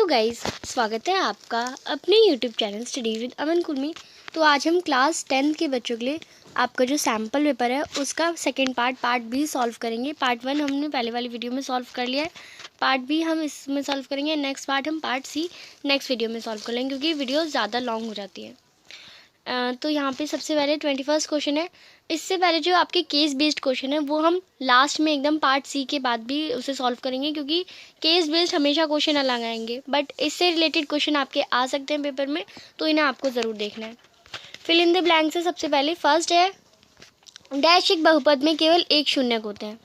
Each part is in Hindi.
गाइस, स्वागत है आपका अपने यूट्यूब चैनल स्टडी विद अमन कुल में। तो आज हम क्लास 10 के बच्चों के लिए आपका जो सैम्पल पेपर है उसका सेकंड पार्ट भी सॉल्व करेंगे। पार्ट 1 हमने पहले वाली वीडियो में सॉल्व कर लिया है, पार्ट बी हम इसमें सॉल्व करेंगे। नेक्स्ट पार्ट हम पार्ट सी नेक्स्ट वीडियो में सॉल्व कर लेंगे क्योंकि वीडियो ज़्यादा लॉन्ग हो जाती है। तो यहाँ पे सबसे पहले 21 क्वेश्चन है। इससे पहले जो आपके केस बेस्ड क्वेश्चन है वो हम लास्ट में एकदम पार्ट सी के बाद भी उसे सॉल्व करेंगे, क्योंकि केस बेस्ड हमेशा क्वेश्चन अलग आएंगे, बट इससे रिलेटेड क्वेश्चन आपके आ सकते हैं पेपर में, तो इन्हें आपको ज़रूर देखना है। फिल इन द ब्लैंक से सबसे पहले फर्स्ट है, डैश एक बहुपद में केवल एक शून्यक होते हैं,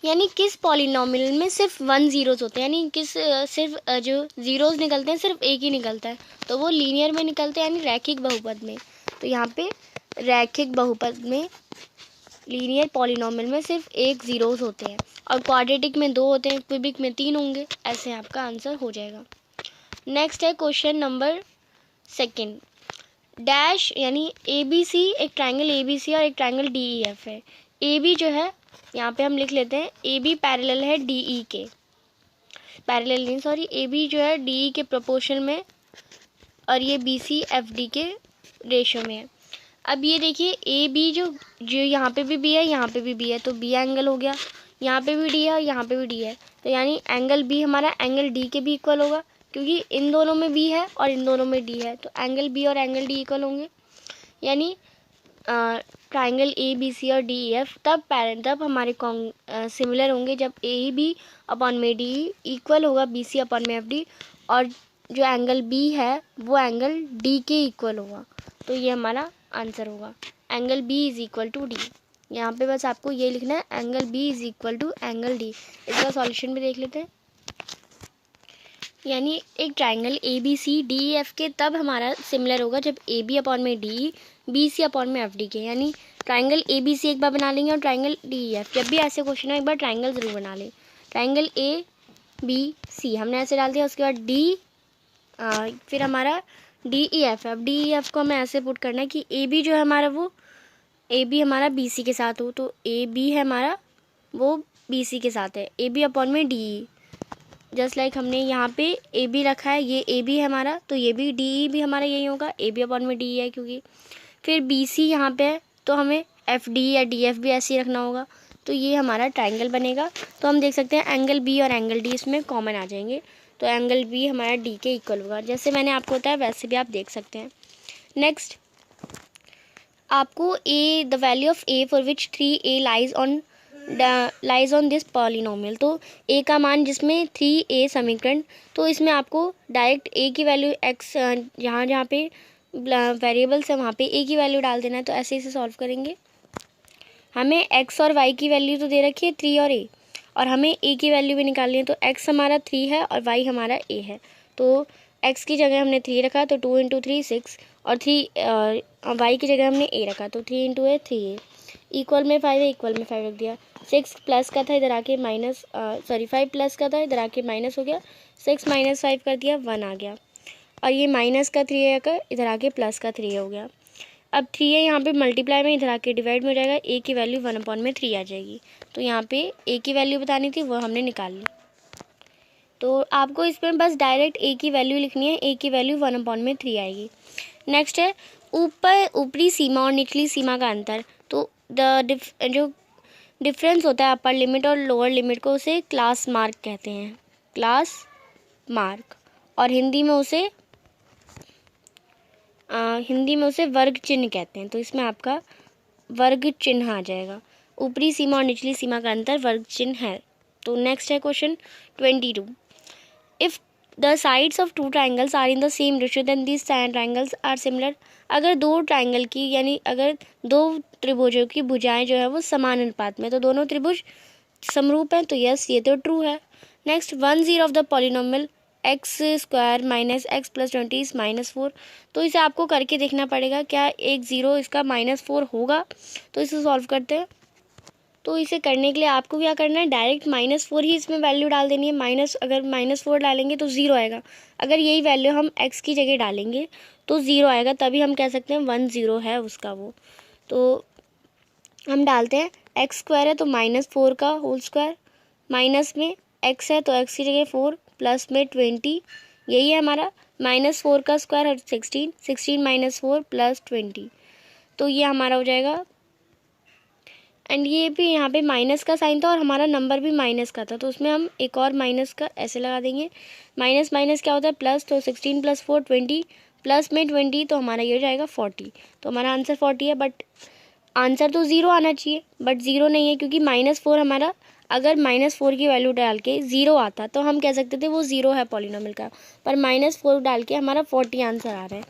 यानी किस पॉलिनोमियल में सिर्फ 1 जीरोज होते हैं, यानी किस सिर्फ जो जीरोज निकलते हैं सिर्फ एक ही निकलता है, तो वो लीनियर में निकलते हैं, यानी रैखिक बहुपद में। तो यहाँ पे रैखिक बहुपद में लीनियर पॉलिनोमियल में सिर्फ एक जीरोज होते हैं, और क्वाड्रेटिक में 2 होते हैं, क्यूबिक में 3 होंगे। ऐसे आपका आंसर हो जाएगा। नेक्स्ट है क्वेश्चन नंबर सेकेंड, डैश यानी ABC, एक ट्राइंगल ABC और एक ट्राइंगल DEF है। AB जो है यहाँ पे हम लिख लेते हैं AB पैरेलल है DE के, पैरेलल नहीं सॉरी, AB जो है DE के प्रोपोर्शन में, और ये BC FD के रेशो में है। अब ये देखिए AB जो यहाँ पे भी B है, यहाँ पे भी B है, तो B एंगल हो गया, यहाँ पे भी D है और यहाँ पे भी D है, तो यानी एंगल B हमारा एंगल D के भी इक्वल होगा, क्योंकि इन दोनों में B है और इन दोनों में D है, तो एंगल B और एंगल D इक्वल होंगे। यानी ट्राइंगल ABC और DEF तब हमारे सिमिलर होंगे जब AB अपॉन में DE इक्वल होगा BC अपॉन में FD, और जो एंगल B है वो एंगल D के इक्वल होगा। तो ये हमारा आंसर होगा, angle B is equal to D। यहाँ पे बस आपको ये लिखना है, angle B is equal to angle D। इसका सॉल्यूशन भी देख लेते हैं। यानी एक ट्राइंगल ABC DEF के तब हमारा सिमिलर होगा जब AB अपॉन में DE BC अपॉन में FD के, यानी ट्राइंगल ABC एक बार बना लेंगे और ट्राइंगल DEF, जब भी ऐसे क्वेश्चन हो एक बार ट्राइंगल ज़रूर बना लें। ट्राइंगल ABC हमने ऐसे डाल दिया, उसके बाद फिर हमारा DEF है। अब DEF को हमें ऐसे पुट करना है कि AB जो है हमारा वो AB हमारा BC के साथ हो, तो AB है हमारा वो BC के साथ है, AB अपॉन में DE। जस्ट लाइक हमने यहाँ पे AB रखा है, ये AB है हमारा, तो ये भी DE भी हमारा यही होगा, AB अपॉन में DE है क्योंकि। फिर BC यहाँ पे है, तो हमें FD या DF भी ऐसे ही रखना होगा, तो ये हमारा ट्राइंगल बनेगा। तो हम देख सकते हैं एंगल B और एंगल D इसमें कॉमन आ जाएंगे, तो एंगल B हमारा D के इक्वल होगा। जैसे मैंने आपको बताया वैसे भी आप देख सकते हैं। नेक्स्ट आपको the value of A for which 3A lies on this polynomial, तो A का मान जिसमें 3A समीकरण, तो इसमें आपको डायरेक्ट A की वैल्यू x जहाँ पे वेरिएबल्स है वहाँ पे A की वैल्यू डाल देना है। तो ऐसे इसे सॉल्व करेंगे। हमें x और y की वैल्यू तो दे रखी है 3 और A, और हमें A की वैल्यू भी निकालनी है, तो x हमारा 3 है और y हमारा A है, तो x की जगह हमने 3 रखा, तो 2 × 3 6, और y की जगह हमने A रखा, तो 3 × A 3A, इक्वल में 5 है, इक्वल में 5 रख दिया। 6 प्लस का था इधर आके 5 प्लस का था इधर आके माइनस हो गया, 6 - 5 कर दिया 1 आ गया, और ये माइनस का 3 आकर इधर आके प्लस का 3 हो गया। अब 3 है यहाँ पे मल्टीप्लाई में इधर आके डिवाइड में हो जाएगा, A की वैल्यू 1 अपॉन में 3 आ जाएगी, तो यहाँ पे A की वैल्यू बतानी थी वो हमने निकाल ली। तो आपको इसमें बस डायरेक्ट A की वैल्यू लिखनी है, A की वैल्यू 1 अपॉन में 3 आएगी। नेक्स्ट है ऊपरी सीमा और निचली सीमा का अंतर, तो जो डिफरेंस होता है अपर लिमिट और लोअर लिमिट को उसे क्लास मार्क कहते हैं, क्लास मार्क, और हिंदी में उसे वर्ग चिन्ह कहते हैं। तो इसमें आपका वर्ग चिन्ह आ जाएगा, ऊपरी सीमा और निचली सीमा का अंतर वर्ग चिन्ह है। तो नेक्स्ट है question 22, if the sides of 2 triangles are in the same ratio then these triangles are similar. अगर 2 ट्राइंगल की यानी अगर 2 त्रिभुजों की भुजाएं जो है वो समान अनुपात में, तो दोनों त्रिभुज समरूप हैं, तो यस ये तो ट्रू है। Next 1 0 of the polynomial x² - x + 20 - 4, तो इसे आपको करके देखना पड़ेगा क्या एक 0 इसका -4 होगा। तो इसे सॉल्व करते हैं। तो इसे करने के लिए आपको क्या करना है, डायरेक्ट -4 ही इसमें वैल्यू डाल देनी है। अगर -4 डालेंगे तो 0 आएगा, अगर यही वैल्यू हम x की जगह डालेंगे तो 0 आएगा, तभी हम कह सकते हैं 1 0 है उसका वो। तो हम डालते हैं x² है तो -4 का होल स्क्वायर, माइनस में x है तो x की जगह 4 प्लस में 20, यही है हमारा, -4 का स्क्वायर और 16, 16 - 4 प्लस 20, तो ये हमारा हो जाएगा। एंड ये भी यहाँ पे माइनस का साइन था और हमारा नंबर भी माइनस का था, तो उसमें हम एक और माइनस का ऐसे लगा देंगे। माइनस माइनस क्या होता है प्लस, तो 16 + 4 20, प्लस में 20, तो हमारा ये हो जाएगा 40। तो हमारा आंसर 40 है, बट आंसर तो 0 आना चाहिए, बट 0 नहीं है, क्योंकि -4 हमारा, अगर -4 की वैल्यू डाल के 0 आता तो हम कह सकते थे वो 0 है पॉलिनोमियल का, पर -4 डाल के हमारा 40 आंसर आ रहा है,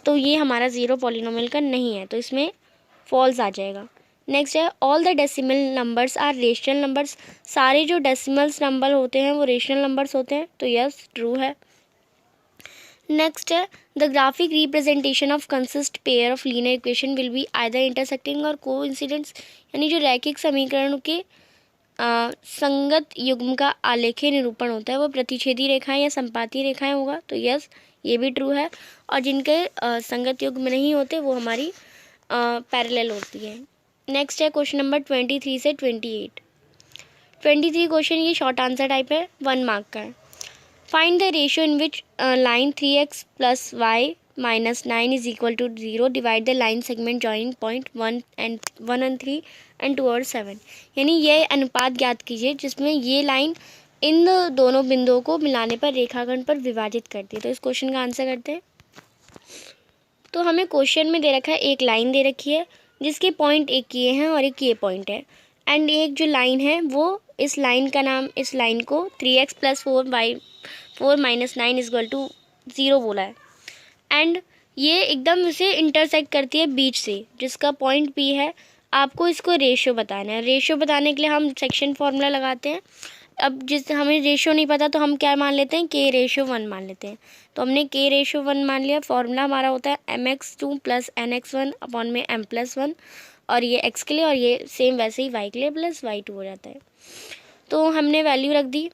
तो ये हमारा 0 पॉलिनोमियल का नहीं है, तो इसमें फॉल्स आ जाएगा। नेक्स्ट है all the decimal numbers are rational numbers, सारे जो डेसिमल्स नंबर होते हैं वो रेशनल नंबर्स होते हैं, तो यस ट्रू है। नेक्स्ट है the graphic representation of consist pair of linear equation will be either intersecting और कोइंसिडेंस, यानी जो रैखिक समीकरणों के संगत युग्म का आलेखीय निरूपण होता है वो प्रतिच्छेदी रेखाएं या संपाती रेखाएं होगा, तो यस ये भी ट्रू है। और जिनके संगत युग्म नहीं होते वो हमारी पैरेलल होती है। नेक्स्ट है क्वेश्चन नंबर 23 से 28। 23 क्वेश्चन ये शॉर्ट आंसर टाइप है, 1 मार्क का है। Find the ratio in which line 3x + y - 9 is equal to 0, divide the line segment joining point 1 and 3 and 2 और 7, यानी ये अनुपात ज्ञात कीजिए जिसमें ये लाइन इन दोनों बिंदुओं को मिलाने पर रेखाखंड पर विभाजित करती है। तो इस क्वेश्चन का आंसर करते हैं। तो हमें क्वेश्चन में दे रखा है, एक लाइन दे रखी है जिसके पॉइंट एक ये हैं और एक ये पॉइंट है, एंड एक जो लाइन है वो इस लाइन का नाम, इस लाइन को 3x + 4 - 9 = 0 बोला है, एंड ये एकदम इसे इंटरसेक्ट करती है बीच से, जिसका पॉइंट P है। आपको इसको रेशियो बताना है। रेशियो बताने के लिए हम सेक्शन फॉर्मूला लगाते हैं। अब जिस हमें रेशियो नहीं पता तो हम क्या मान लेते हैं, K/1 मान लेते हैं। तो हमने K/1 मान लिया। फॉर्मूला हमारा होता है mx2 + nx1 अपॉन में m+1, और ये x के लिए, और ये सेम वैसे ही y के लिए +y2 हो जाता है। तो हमने वैल्यू रख दी।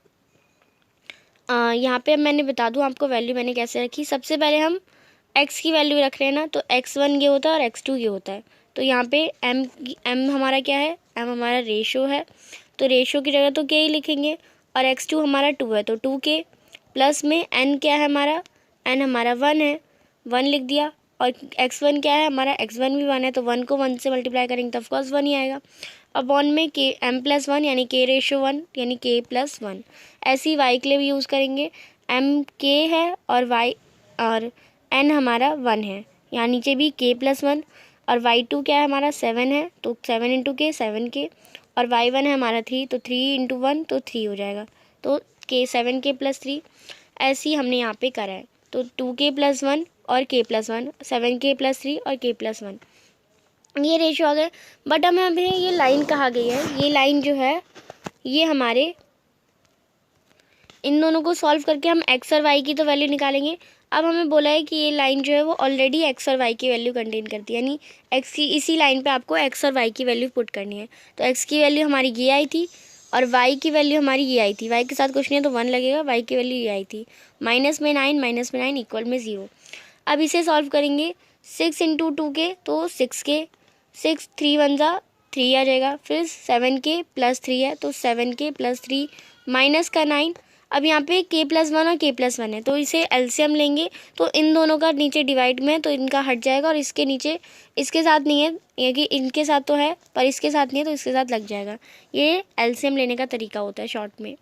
यहाँ पे मैंने बता दूँ आपको वैल्यू मैंने कैसे रखी। सबसे पहले हम x की वैल्यू रख रहे हैं ना, तो x1 ये होता है और x2 ये होता है। तो यहाँ पे m हमारा क्या है, m हमारा रेशियो है, तो रेशियो की जगह तो k ही लिखेंगे, और x2 हमारा 2 है तो 2k, प्लस में n क्या है हमारा, n हमारा 1 है, 1 लिख दिया, और x1 क्या है हमारा, x1 भी 1 है, तो 1 को 1 से मल्टीप्लाई करेंगे तो ऑफकोर्स 1 ही आएगा। अपॉन में k m+1 यानी K/1 यानी k+1। ऐसे ही y के लिए भी यूज़ करेंगे, m k है और y और n हमारा 1 है, यहाँ नीचे भी k+1, और y2 क्या है हमारा 7 है, तो 7 × k 7k, और y1 है हमारा 3, तो 3 × 1 तो 3 हो जाएगा, तो k 7k + 3। ऐसे ही हमने यहाँ पे करा है, तो 2k + 1 और k+1, 7k + 3 और k+1, ये रेशियो आ गए। बट हमें अभी ये लाइन कहा गई है, ये लाइन जो है ये हमारे इन दोनों को सॉल्व करके हम x और y की तो वैल्यू निकालेंगे। अब हमें बोला है कि ये लाइन जो है वो ऑलरेडी x और y की वैल्यू कंटेन करती है, यानी x की इसी लाइन पे आपको x और y की वैल्यू पुट करनी है। तो x की वैल्यू हमारी ये आई थी और y की वैल्यू हमारी ये आई थी। y के साथ कुछ नहीं है तो 1 लगेगा, y की वैल्यू ये आई थी, -9 इक्वल में 0। अब इसे सॉल्व करेंगे, 6 × 2k तो 6k, 6 3 1 जा 3 आ जाएगा, फिर 7k + 3 है तो 7k + 3 माइनस का 9। अब यहाँ पे k+1 और k+1 है, तो इसे एलसीएम लेंगे, तो इन दोनों का नीचे डिवाइड में है तो इनका हट जाएगा, और इसके नीचे इसके साथ नहीं है, ये कि इनके साथ तो है पर इसके साथ नहीं है तो इसके साथ लग जाएगा। ये एलसीएम लेने का तरीका होता है शॉर्ट में।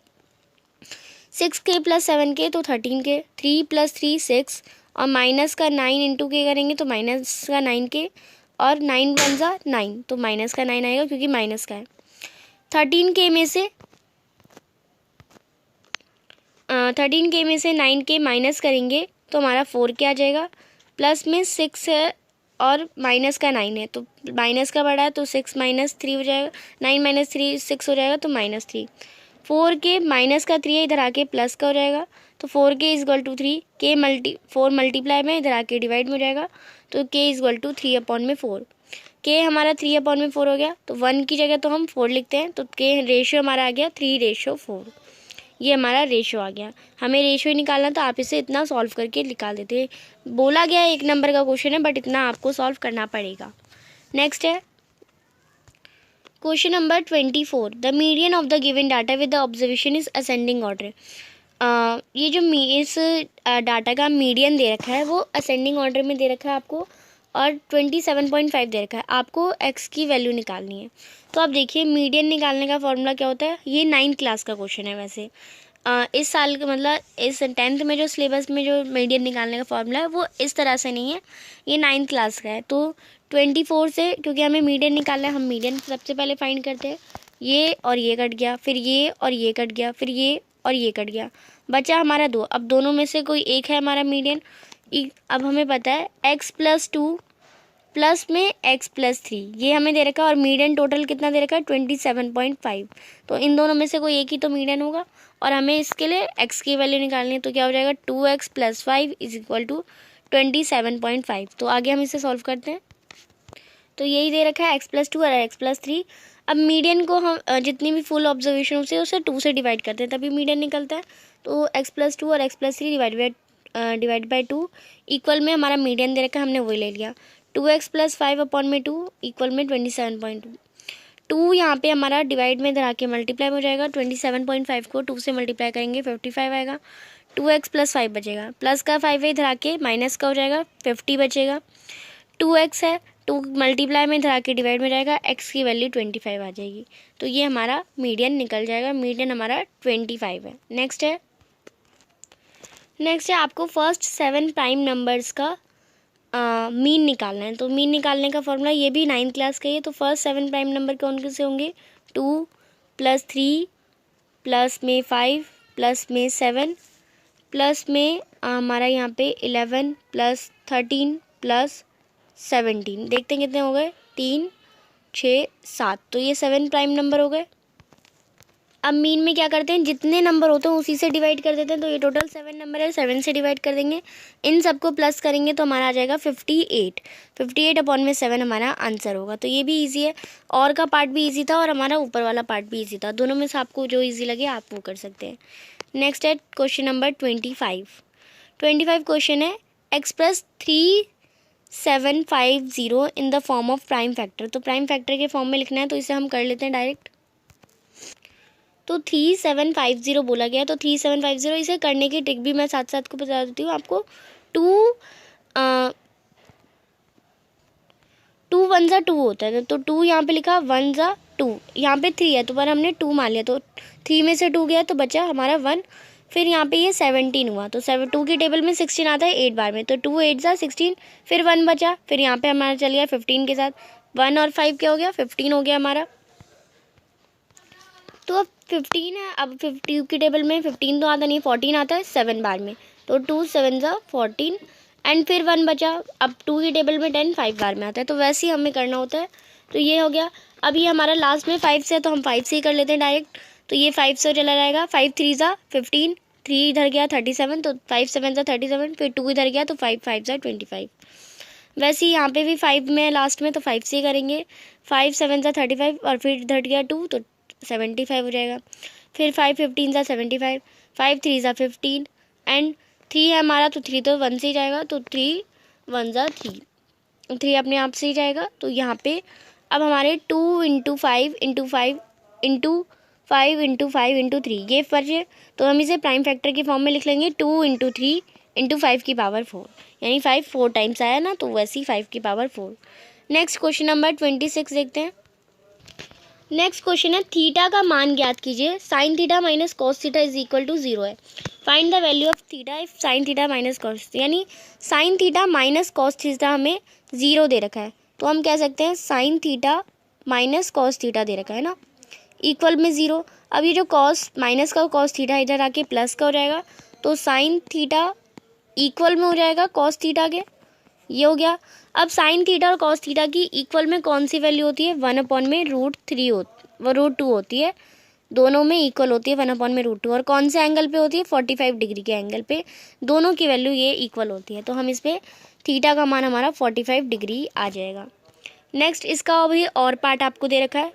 6k + 7k तो 13k, 3 + 3 6, और माइनस का 9 × k करेंगे तो माइनस का 9k, और 9 1 जा 9 तो माइनस का 9 आएगा क्योंकि माइनस का है। 13k में से 9k माइनस करेंगे तो हमारा 4k आ जाएगा, प्लस में 6 है और माइनस का 9 है, तो माइनस का बड़ा है तो 6 - 3 हो जाएगा, 9 - 3 6 हो जाएगा तो -3। 4k माइनस का 3 है, इधर आके प्लस का हो जाएगा, तो 4k = 3, k 4 मल्टीप्लाई में इधर आके डिवाइड में हो जाएगा, तो k = 3/4। k हमारा 3/4 हो गया, तो 1 की जगह तो हम 4 लिखते हैं, तो k रेशियो हमारा आ गया 3/4। ये हमारा रेशियो आ गया। हमें रेशियो निकालना तो आप इसे इतना सॉल्व करके निकाल देते। बोला गया 1 नंबर का क्वेश्चन है बट इतना आपको सॉल्व करना पड़ेगा। नेक्स्ट है question number 24। The median of the given data with the observation is ascending order. ये जो इस डाटा का मीडियन दे रखा है वो असेंडिंग ऑर्डर में दे रखा है आपको, और 27.5 दे रखा है। आपको x की वैल्यू निकालनी है। तो आप देखिए मीडियन निकालने का फॉर्मूला क्या होता है। ये 9th क्लास का क्वेश्चन है वैसे। इस साल का मतलब इस 10th में जो सिलेबस में जो मीडियन निकालने का फॉर्मूला है वो इस तरह से नहीं है, ये 9th क्लास का है। तो 24 से, क्योंकि हमें मीडियन निकालना है, हम मीडियन सबसे पहले फाइंड करते हैं। ये और ये कट गया, फिर ये और ये कट गया, फिर ये और ये कट गया, बचा हमारा 2। अब दोनों में से कोई एक है हमारा मीडियन। अब हमें पता है x+2 प्लस में x+3 ये हमें दे रखा है, और मीडियन टोटल कितना दे रखा है 27.5। तो इन दोनों में से कोई एक ही तो मीडियन होगा, और हमें इसके लिए x की वैल्यू निकालनी है। तो क्या हो जाएगा 2x + 5 = 27.5। तो आगे हम इसे सॉल्व करते हैं। तो यही दे रखा है x+2 और x+3। अब मीडियन को हम जितनी भी फुल ऑब्जर्वेशन होती है उसे 2 से डिवाइड करते हैं, तभी मीडियन निकलता है। तो x+2 और x+3 डिवाइड बाई 2 इक्वल में हमारा मीडियन दे रखा है, हमने वही ले लिया। 2x + 5/2 इक्वल में 27.2। 2 यहाँ पे हमारा डिवाइड में धरा के मल्टीप्लाई हो जाएगा। 27.5 को 2 से मल्टीप्लाई करेंगे 55 आएगा। 2x + 5 बचेगा, प्लस का 5 है धरा के माइनस का हो जाएगा 50 बचेगा। 2x है, 2 मल्टीप्लाई में धरा के डिवाइड में जाएगा, x की वैल्यू 25 आ जाएगी। तो ये हमारा मीडियन निकल जाएगा। मीडियन हमारा 25 है। नेक्स्ट है आपको फर्स्ट 7 प्राइम नंबर्स का मीन निकालना है। तो मीन निकालने का फॉर्मूला ये भी 9th क्लास का ही है। तो फर्स्ट 7 प्राइम नंबर कौन से होंगे 2 + 3 प्लस में 5 प्लस में 7 प्लस में हमारा यहाँ पे 11 + 13 + 17। देखते हैं कितने हो गए 3 6 7। तो ये 7 प्राइम नंबर हो गए। अब मीन में क्या करते हैं, जितने नंबर होते हैं उसी से डिवाइड कर देते हैं। तो ये टोटल 7 नंबर है, 7 से डिवाइड कर देंगे, इन सबको प्लस करेंगे तो हमारा आ जाएगा 58। 58/7 हमारा आंसर होगा। तो ये भी इजी है, और का पार्ट भी इजी था और हमारा ऊपर वाला पार्ट भी इजी था। दोनों में से आपको जो इजी लगे आप वो कर सकते हैं। नेक्स्ट है क्वेश्चन नंबर 25 क्वेश्चन है express 3750 in the form of prime factor. तो प्राइम फैक्टर के फॉर्म में लिखना है, तो इसे हम कर लेते हैं डायरेक्ट। तो 3750 बोला गया, तो 3750 इसे करने की ट्रिक भी मैं साथ साथ को बता देती हूँ आपको। 2 1 ज़ा 2 होता है, तो 2 यहाँ पे लिखा 1 ज़ा 2, यहाँ पे 3 है तो पर हमने 2 मान लिया, तो 3 में से 2 गया तो बचा हमारा 1। फिर यहाँ पे ये 17 हुआ, तो 2 की टेबल में 16 आता है 8 बार में, तो 2 8 ज़ा 16, फिर 1 बचा। फिर यहाँ पे हमारा चल गया 15 के साथ, 1 और 5 क्या हो गया 15 हो गया हमारा। तो अब 15 है, अब 50 की टेबल में 15 तो आता नहीं, 14 आता है 7 बार में, तो 2 7 ज़ा 14 एंड फिर 1 बचा। अब 2 की टेबल में 10 5 बार में आता है, तो वैसे ही हमें करना होता है। तो ये हो गया। अब ये हमारा लास्ट में 5 से है, तो हम 5 से ही कर लेते हैं डायरेक्ट। तो ये 5 से चला जाएगा, 5 3 ज़ा 15, 3 इधर गया 37, तो 5 7 ज़ा 37, फिर 2 इधर गया तो 5 5 ज़ा 25। वैसे ही यहाँ पे भी 5 में लास्ट में, तो 5 से ही करेंगे। 5 7 ज़ा 35 और फिर इधर गया 2, तो 75 हो जाएगा। फिर 5 15 ज़ा 75, 5 3 ज़ा 15 एंड 3 है हमारा, तो 3 तो 1 से ही जाएगा, तो 3 1 ज़ा 3, 3 अपने आप से ही जाएगा। तो यहाँ पे अब हमारे 2 × 5 × 5 × 5 × 5 × 3 ये बचे, तो हम इसे प्राइम फैक्टर के फॉर्म में लिख लेंगे। 2 × 3 × 5 की पावर 4, यानी 5 4 टाइम्स आया ना, तो वैसे ही 5 की पावर 4। नेक्स्ट क्वेश्चन नंबर 26 देखते हैं। नेक्स्ट क्वेश्चन है थीटा का मान ज्ञात कीजिए। Sine theta minus cos theta is equal to 0 है। Find the value of theta if sine theta minus cos, यानी sine theta minus cos theta हमें 0 दे रखा है, तो हम कह सकते हैं sine theta minus cos theta दे रखा है ना, इक्वल में 0। अब ये जो कॉस माइनस का कॉस थीटा इधर आके प्लस का हो जाएगा, तो साइन थीटा इक्वल में हो जाएगा कॉस थीटा के, ये हो गया। अब साइन थीटा और कॉस थीटा की इक्वल में कौन सी वैल्यू होती है 1/√3 √2 होती है, दोनों में इक्वल होती है 1/√2। और कौन से एंगल पे होती है 45 डिग्री के एंगल पे, दोनों की वैल्यू ये इक्वल होती है। तो हम इस पे थीटा का मान हमारा 45 डिग्री आ जाएगा। नेक्स्ट इसका अभी और पार्ट आपको दे रखा है।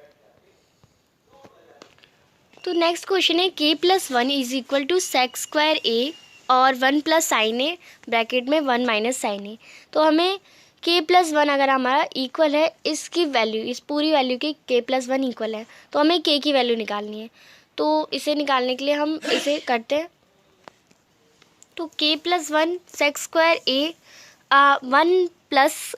तो नेक्स्ट क्वेश्चन है k+1 is equal to sec² a और 1 + sin a ब्रैकेट में 1 - sin a। तो हमें k+1 अगर हमारा इक्वल है इसकी वैल्यू, इस पूरी वैल्यू के k+1 इक्वल है, तो हमें k की वैल्यू निकालनी है। तो इसे निकालने के लिए हम इसे करते हैं। तो k plus 1 sec square A, 1 plus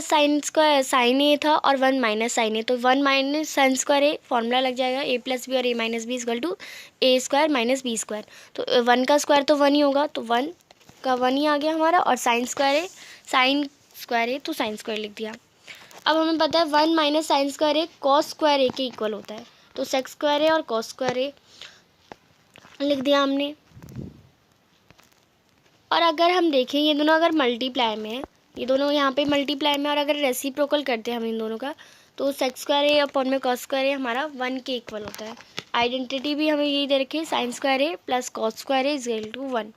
sine square sine A था और 1 माइनस साइन ए, तो 1 minus sine square A formula लग जाएगा ए प्लस बी और A minus B equal to A square minus B square. तो 1 का स्क्वायर तो 1 ही होगा, तो 1 का 1 ही आ गया हमारा, और साइन स्क्वायर ए तो साइन स्क्वायर लिख दिया। अब हमें पता है 1 माइनस साइन स्क्वायर ए कॉस स्क्वायर ए के इक्वल होता है, तो सेक स्क्वायर ए और कॉस स्क्वायर ए लिख दिया हमने। और अगर हम देखें ये दोनों अगर मल्टीप्लाई में है, ये दोनों यहाँ पे मल्टीप्लाई में, और अगर रेसिप्रोकल करते हैं हम इन दोनों का, तो सेक स्क्वायर ए अपॉन में कॉस स्क्वायर ए हमारा 1 के इक्वल होता है। आइडेंटिटी भी हमें यही दे रखी है, sine square A plus cos square A is equal to 1।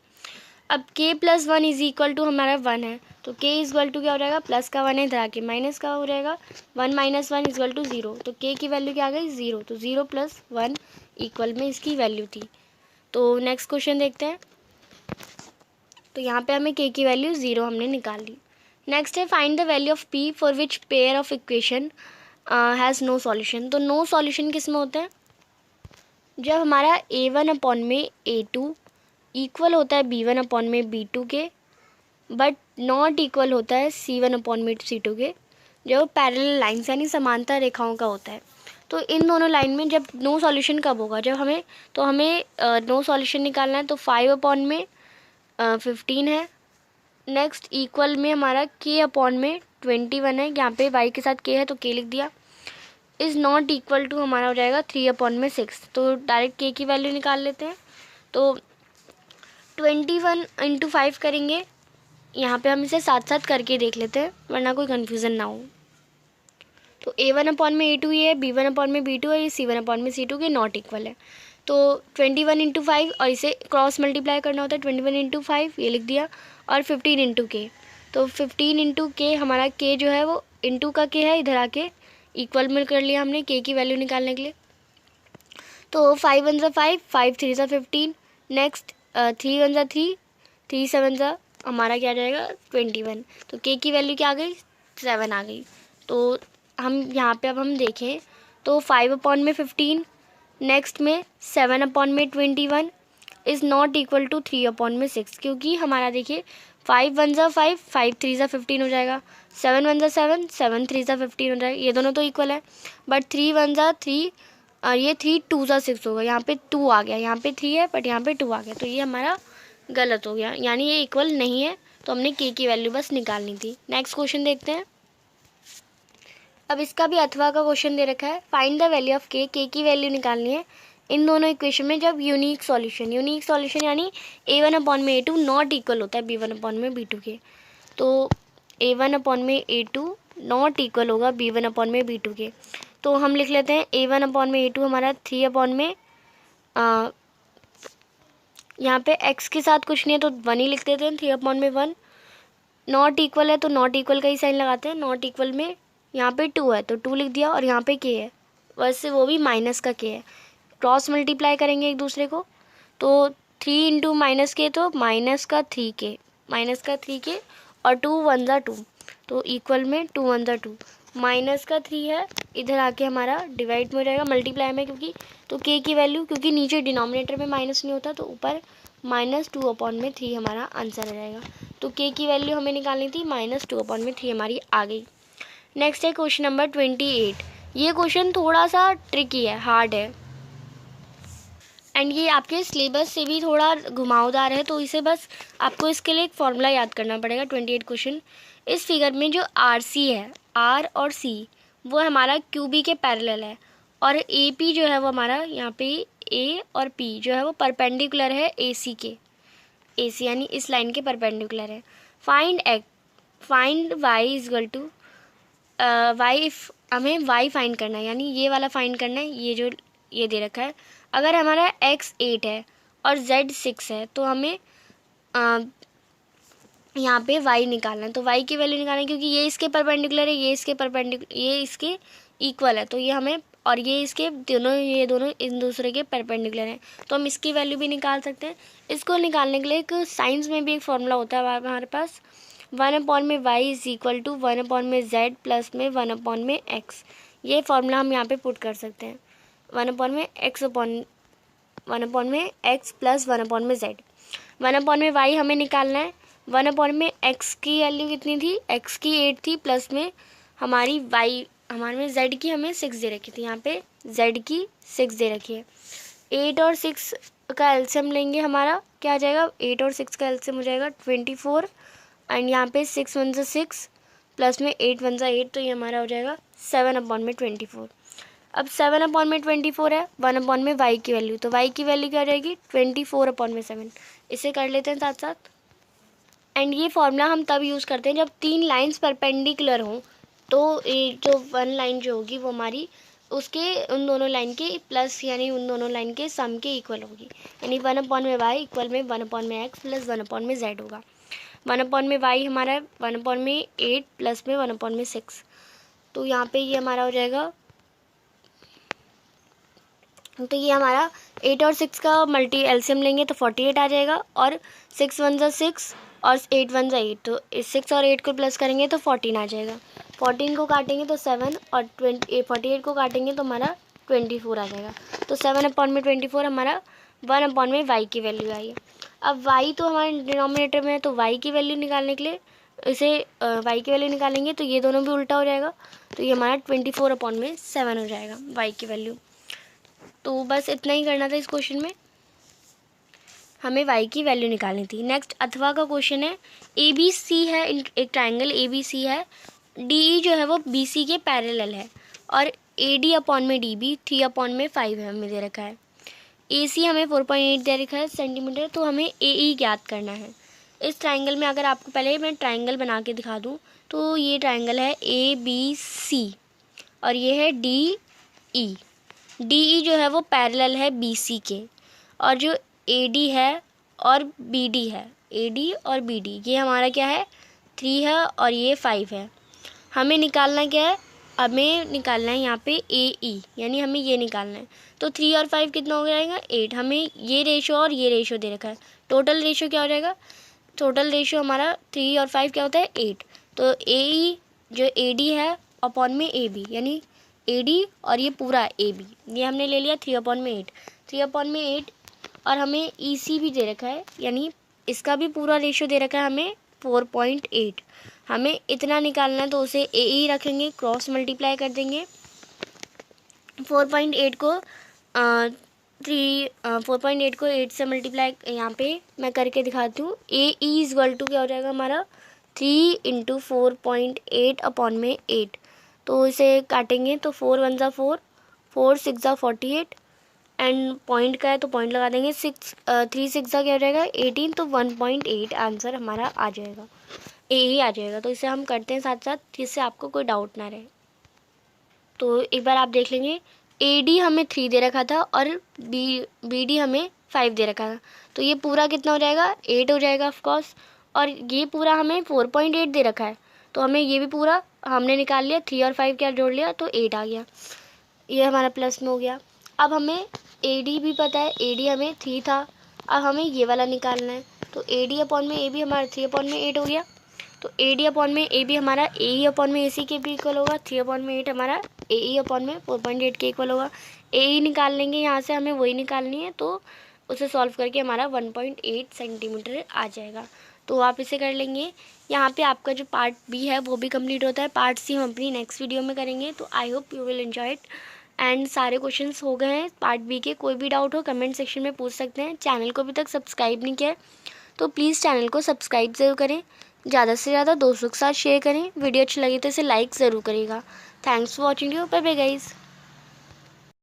अब k plus 1 is equal to हमारा 1 है, तो k इज इक्वल टू क्या हो जाएगा, प्लस का 1 है इधर आके माइनस का हो जाएगा, 1 माइनस 1 इज इक्वल टू 0, तो k की वैल्यू क्या आ गई 0, तो 0 प्लस 1 इक्वल में इसकी वैल्यू थी। तो नेक्स्ट क्वेश्चन देखते हैं। तो यहाँ पे हमें k की वैल्यू 0 हमने निकाल ली। नेक्स्ट है find the value of p for which pair of equation has no solution. तो नो सॉल्यूशन किस में होता है, जब हमारा a1 अपॉन में a2 इक्वल होता है b1 अपॉन में b2 के, बट नॉट इक्वल होता है c1 अपॉन में c2 के, जो पैरेलल लाइन्स यानी समांतर रेखाओं का होता है। तो इन दोनों लाइन में जब नो सॉल्यूशन कब होगा, जब हमें नो सॉल्यूशन निकालना है, तो 5 अपॉन में 15 है। नेक्स्ट इक्वल में हमारा k अपॉन में 21 है, यहाँ पे y के साथ k है तो k लिख दिया। इज़ नॉट इक्वल टू हमारा हो जाएगा 3 अपॉन में 6, तो डायरेक्ट k की वैल्यू निकाल लेते हैं। तो 21 इंटू 5 करेंगे, यहाँ पे हम इसे साथ साथ करके देख लेते हैं वरना कोई कन्फ्यूज़न ना हो। तो a1 अपॉन में a2 ये है, b1 अपॉन में b2 है, ये c1 अपॉन में c2 के नॉट इक्वल है। तो 21 इंटू 5 और इसे क्रॉस मल्टीप्लाई करना होता है, 21 इंटू 5 ये लिख दिया, और 15 इंटू के, तो 15 इंटू के हमारा k जो है वो इंटू का k है, इधर आके इक्वल में कर लिया हमने k की वैल्यू निकालने के लिए। तो 5 1 ज़ा 5, 5 3 ज़ा 15, नेक्स्ट 3 1 ज़ा 3, 3 7 ज़ा हमारा क्या आ जाएगा 21, तो k की वैल्यू क्या आ गई 7 आ गई। तो हम यहाँ पे अब हम देखें तो 5 अपॉन में 15, नेक्स्ट में 7 अपॉन में 21 is not equal to 3 upon में 6, क्योंकि हमारा देखिए 5 1 ज़ा 5, 5 3 ज़ा 15 हो जाएगा, 7 1 ज़ा 7, 7 3 ज़ा 15 हो जाएगा, ये दोनों तो इक्वल है। बट 3 1 ज़ा 3 और ये 3 2 ज़ा 6 होगा, यहाँ पे 2 आ गया, यहाँ पे 3 है बट यहाँ पे 2 आ गया, तो ये हमारा गलत हो गया, यानी ये इक्वल नहीं है, तो हमने k की वैल्यू बस निकालनी थी। नेक्स्ट क्वेश्चन देखते हैं। अब इसका भी अथवा का क्वेश्चन दे रखा है, find the value of k की वैल्यू निकालनी है इन दोनों इक्वेशन में जब यूनिक सॉल्यूशन यानी a1 अपॉन में a2 नॉट इक्वल होता है b1 अपॉन में b2 के। तो a1 अपॉन में a2 नॉट इक्वल होगा b1 अपॉन में b2 के, तो हम लिख लेते हैं a1 अपॉन में a2 हमारा 3 अपॉन में यहाँ पे x के साथ कुछ नहीं है तो 1 ही लिख देते हैं, 3 अपॉन में 1, नॉट इक्वल है तो नॉट इक्वल का ही साइन लगाते हैं, नॉट इक्वल में यहाँ पे 2 है तो 2 लिख दिया, और यहाँ पे k है वैसे वो भी माइनस का k है, क्रॉस मल्टीप्लाई करेंगे एक दूसरे को, तो 3 इंटू माइनस के तो माइनस का 3k और 2 1 ज़ा 2, तो इक्वल में 2 1 ज़ा 2, माइनस का 3 है इधर आके हमारा डिवाइड में हो जाएगा मल्टीप्लाई में, क्योंकि तो k की वैल्यू क्योंकि नीचे डिनोमिनेटर में माइनस नहीं होता तो ऊपर -2 अपॉन में 3 हमारा आंसर आ जाएगा। तो k की वैल्यू हमें निकालनी थी, -2 अपॉन में 3 हमारी आ गई। नेक्स्ट है क्वेश्चन नंबर 28। ये क्वेश्चन थोड़ा सा ट्रिकी है, हार्ड है, एंड ये आपके सिलेबस से भी थोड़ा घुमावदार है, तो इसे बस आपको इसके लिए एक फॉर्मूला याद करना पड़ेगा। 28 क्वेश्चन, इस फिगर में जो RC है, R और C वो हमारा QB के पैरेलल है, और AP जो है वो हमारा यहाँ पे A और P जो है वो परपेंडिकुलर है AC के, AC यानी इस लाइन के परपेंडिकुलर है। Find y is equal to y, हमें y फाइंड करना है, यानी ये वाला फाइंड करना है, ये जो ये दे रखा है। अगर हमारा x 8 है और z 6 है तो हमें यहाँ पे y निकालना है, तो y की वैल्यू निकालना है, क्योंकि ये इसके परपेंडिकुलर है, ये इसके इक्वल है, तो ये हमें, और ये दोनों इन दूसरे के परपेंडिकुलर हैं, तो हम इसकी वैल्यू भी निकाल सकते हैं। इसको निकालने के लिए एक साइंस में भी एक फॉर्मूला होता है हमारे पास, 1 अपॉन में y is equal to 1 upon में z प्लस में 1 अपॉन में x। ये फॉर्मूला हम यहाँ पे पुट कर सकते हैं, 1 अपॉन में x प्लस 1 अपॉन में z। 1 अपॉन में वाई हमें निकालना है। 1 अपॉन में एक्स की वैल्यू कितनी थी, एक्स की 8 थी, प्लस में हमारी वाई हमारे में जेड की हमें 6 दे रखी थी, यहाँ पे जेड की 6 दे रखी है। 8 और 6 का एलसीएम लेंगे, हमारा क्या आ जाएगा, 8 और 6 का एलसीएम हो जाएगा 24 एंड यहाँ पे 6 1 से 6 प्लस में 8 1 से 8, तो ये हमारा हो जाएगा 7 अपॉन में 24। अब 7 अपॉन में 24 है, 1 अपॉन में वाई की वैल्यू, तो वाई की वैल्यू क्या हो जाएगी 24 अपॉन में 7। इसे कर लेते हैं साथ साथ। एंड ये फॉर्मूला हम तब यूज़ करते हैं जब 3 लाइन्स परपेंडिकुलर हों, तो ये जो 1 लाइन जो होगी वो हमारी उसके उन दोनों लाइन के प्लस यानी उन दोनों लाइन के सम के इक्वल होगी। यानी 1 अपॉन में वाई इक्वल में 1 अपॉन में एक्स प्लस 1 अपॉन में जेड होगा। 1 अपॉन में वाई हमारा 1 अपॉन में 8 प्लस में 1 अपॉन में 6, तो यहाँ पे ये हमारा हो जाएगा, तो ये हमारा 8 और 6 का मल्टी एलसीएम लेंगे तो 48 आ जाएगा, और 6 1 से 6 और 8 1 से 8, तो 6 और 8 को प्लस करेंगे तो 14 आ जाएगा। 14 को काटेंगे तो 7 और 48 को काटेंगे तो हमारा 24 आ जाएगा। तो 7 अपॉन में 24 हमारा 1 अपॉन में वाई की वैल्यू आई है। अब वाई तो हमारे डिनोमिनेटर में है, तो वाई की वैल्यू निकालने के लिए इसे वाई की वैल्यू निकालेंगे तो ये दोनों भी उल्टा हो जाएगा, तो ये हमारा 24 अपॉन में 7 हो जाएगा वाई की वैल्यू। तो बस इतना ही करना था इस क्वेश्चन में, हमें y की वैल्यू निकालनी थी। नेक्स्ट अथवा का क्वेश्चन है, ABC है, एक ट्राइंगल ABC है, DE जो है वो BC के पैरेलल है, और AD अपॉन में DB 3 अपॉन में 5 है हमें दे रखा है। AC हमें 4.8 दे रखा है सेंटीमीटर, तो हमें AE ज्ञात करना है। इस ट्राइंगल में अगर आपको पहले मैं ट्राइंगल बना के दिखा दूँ तो ये ट्राइंगल है ABC और ये है DE। DE जो है वो पैरेलल है BC के, और जो AD है और BD है, AD और BD ये हमारा क्या है 3 है और ये 5 है। हमें निकालना क्या है, हमें निकालना है यहाँ पे AE, यानी हमें ये निकालना है। तो 3 और 5 कितना हो जाएगा 8, हमें ये रेशो और ये रेशो दे रखा है। टोटल रेशो क्या हो जाएगा, टोटल रेशो हमारा 3 और 5 क्या होता है 8। तो AE जो AD है अपॉन में AB, यानी AD और ये पूरा AB ये हमने ले लिया 3 अपॉन में 8, 3 अपॉन में 8, और हमें EC भी दे रखा है, यानी इसका भी पूरा रेशो दे रखा है हमें 4.8। हमें इतना निकालना है तो उसे AE रखेंगे, क्रॉस मल्टीप्लाई कर देंगे। 4.8 को 4.8 को 8 से मल्टीप्लाई यहाँ पे मैं करके दिखाती हूँ। AE इक्वल टू क्या हो जाएगा हमारा 3 × 4.8 अपॉन में 8, तो इसे काटेंगे तो 4 1 जा 4, 4 6 जा 48 एंड पॉइंट का है तो पॉइंट लगा देंगे। 3 6 का क्या हो जाएगा 18, तो 1.8 आंसर हमारा आ जाएगा, AE आ जाएगा। तो इसे हम करते हैं साथ साथ जिससे आपको कोई डाउट ना रहे। तो एक बार आप देख लेंगे, AD हमें 3 दे रखा था और BD हमें 5 दे रखा था, तो ये पूरा कितना हो जाएगा 8 हो जाएगा ऑफकोर्स, और ये पूरा हमें 4.8 दे रखा है, तो हमें ये भी पूरा हमने निकाल लिया, 3 और 5 क्या जोड़ लिया तो 8 आ गया, ये हमारा प्लस में हो गया। अब हमें AD भी पता है, AD हमें 3 था, अब हमें ये वाला निकालना है, तो AD अपॉन में AB हमारा 3 अपॉन में 8 हो गया, तो AD अपॉन में AB हमारा AE अपॉन में AC के भी इक्वल होगा, 3 अपॉन में 8 हमारा AE अपॉन में 4.8 के इक्वल होगा। AE निकाल लेंगे, यहाँ से हमें वही निकालनी है, तो उसे सॉल्व करके हमारा 1.8 सेंटीमीटर आ जाएगा। तो आप इसे कर लेंगे। यहाँ पे आपका जो पार्ट B है वो भी कंप्लीट होता है, पार्ट C हम अपनी नेक्स्ट वीडियो में करेंगे। तो I hope you will enjoy it and सारे क्वेश्चंस हो गए हैं पार्ट B के। कोई भी डाउट हो कमेंट सेक्शन में पूछ सकते हैं। चैनल को अभी तक सब्सक्राइब नहीं किया है तो प्लीज़ चैनल को सब्सक्राइब ज़रूर करें, ज़्यादा से ज़्यादा दोस्तों के साथ शेयर करें। वीडियो अच्छी लगी तो इसे लाइक ज़रूर करिएगा। Thanks for watching you, bye bye guys.